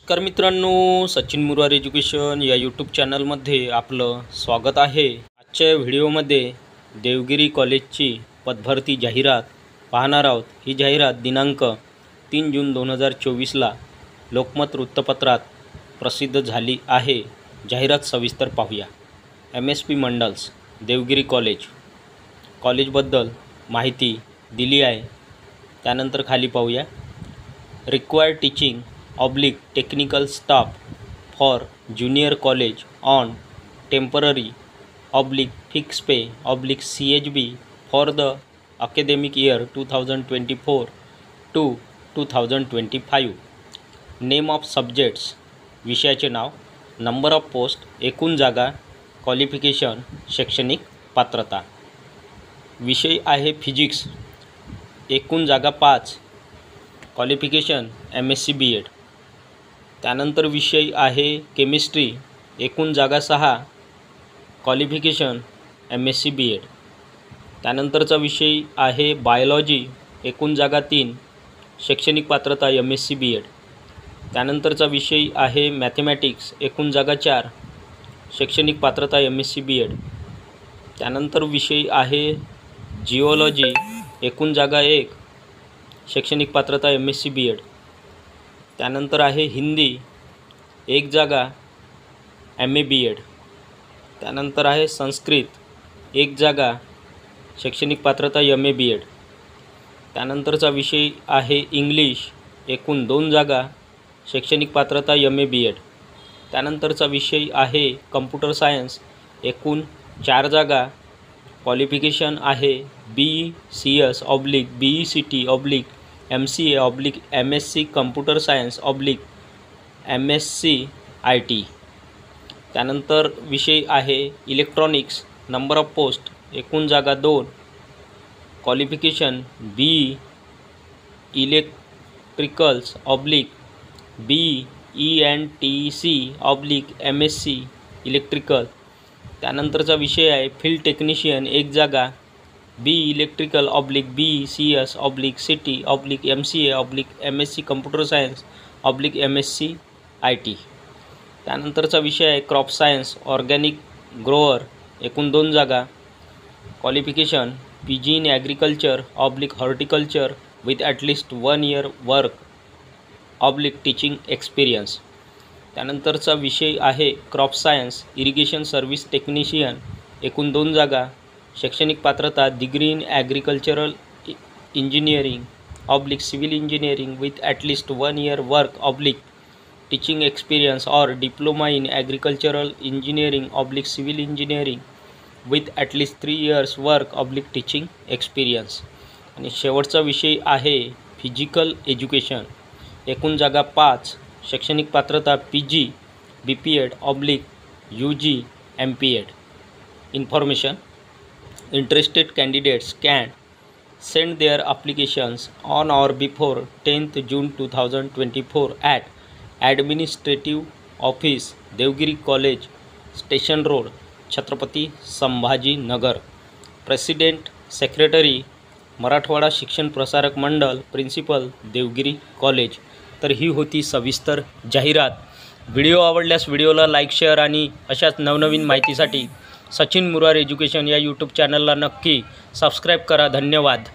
नमस्कार मित्रांनो, सचिन मुरार एज्युकेशन या यूट्यूब चॅनलमध्ये आपलं स्वागत आहे। आजच्या व्हिडिओमध्ये देवगिरी कॉलेजची पदभरती जाहिरात पाहणार आहोत। ही जाहिरात दिनांक 3 जून 2024ला लोकमत वृत्तपत्रात प्रसिद्ध झाली आहे। जाहिरात सविस्तर पाहूया। MSP मंडल्स देवगिरी कॉलेजबद्दल माहिती दिली आहे। त्यानंतर खाली पाहूया, required teaching /technical staff for junior college on temporary/fixed pay (CHB) for the academic year 2024 to 2025. Name of subjects, विषयाचे नाव, नंबर ऑफ पोस्ट, एकूण जागा, क्वालिफिकेशन, शैक्षणिक पात्रता। विषय आहे फिजिक्स, एकूण जागा 5, क्वालिफिकेशन MSc BEd। त्यानंतर विषय आहे केमिस्ट्री, एकूण जागा 6, क्वालिफिकेशन MSc BEd। त्यानंतरचा विषय आहे बायोलॉजी, एकूण जागा 3, शैक्षणिक पात्रता MSc BEd। त्यानंतरचा विषय आहे मॅथमॅटिक्स, एकूण जागा 4, शैक्षणिक पात्रता MSc BEd। त्यानंतर विषय आहे जिओलॉजी, एकूण जागा 1, शैक्षणिक पात्रता MSc BEd। त्यानंतर आहे हिंदी, एक जागा MA BEd। त्यानंतर आहे संस्कृत, एक जागा, शैक्षणिक पात्रता MA BEd। त्यानंतरचा विषय आहे इंग्लिश, एकूण 2 जागा, शैक्षणिक पात्रता MA BEd। त्यानंतरचा विषय आहे कम्प्युटर सायन्स, एकूण 4 जागा, क्वालिफिकेशन आहे BCS/BECT/MCA/MSc कम्प्युटर सायन्स/MSc IT। त्यानंतर विषय आहे इलेक्ट्रॉनिक्स, नंबर ऑफ पोस्ट, एकूण जागा 2, क्वालिफिकेशन BE इलेक्ट्रिकल्स/BENTC/MSc इलेक्ट्रिकल। त्यानंतरचा विषय आहे फील्ड टेक्निशियन, एक जागा, BE इलेक्ट्रिकल/BCS/CT/MCA/MSc कम्प्युटर सायन्स/MSc IT। त्यानंतरचा विषय आहे क्रॉप सायन्स ऑर्गॅनिक ग्रोअर, एकूण 2 जागा, qualification PG in agriculture horticulture with at least 1 year work teaching experience. त्यानंतरचा विषय आहे crop science irrigation service technician, एकूण 2 जागा, शैक्षणिक पात्रता degree in agricultural engineering civil engineering with at least 1 year work teaching experience और diploma in agricultural engineering civil engineering with at least 3 years work teaching experience. आणि शेवटचा विषय आहे फिजिकल एज्युकेशन, एकूण जागा 5, शैक्षणिक पात्रता PG BPed/UG MPed। Information: interested candidates can send their applications on or before 10th June 2024 at Administrative Office, Devgiri College, Station Road, Chhatrapati Sambhaji Nagar. President secretary, Marathwada Shikshan Prasarak मंडळ, principal, Devgiri college. तर ही होती सविस्तर जाहिरात। व्हिडिओ आवडल्यास व्हिडिओला लाईक, शेअर आणि अशाच नवनवीन माहितीसाठी सचिन मुरार एज्युकेशन या यूट्यूब चॅनलला नक्की सबस्क्राईब करा। धन्यवाद।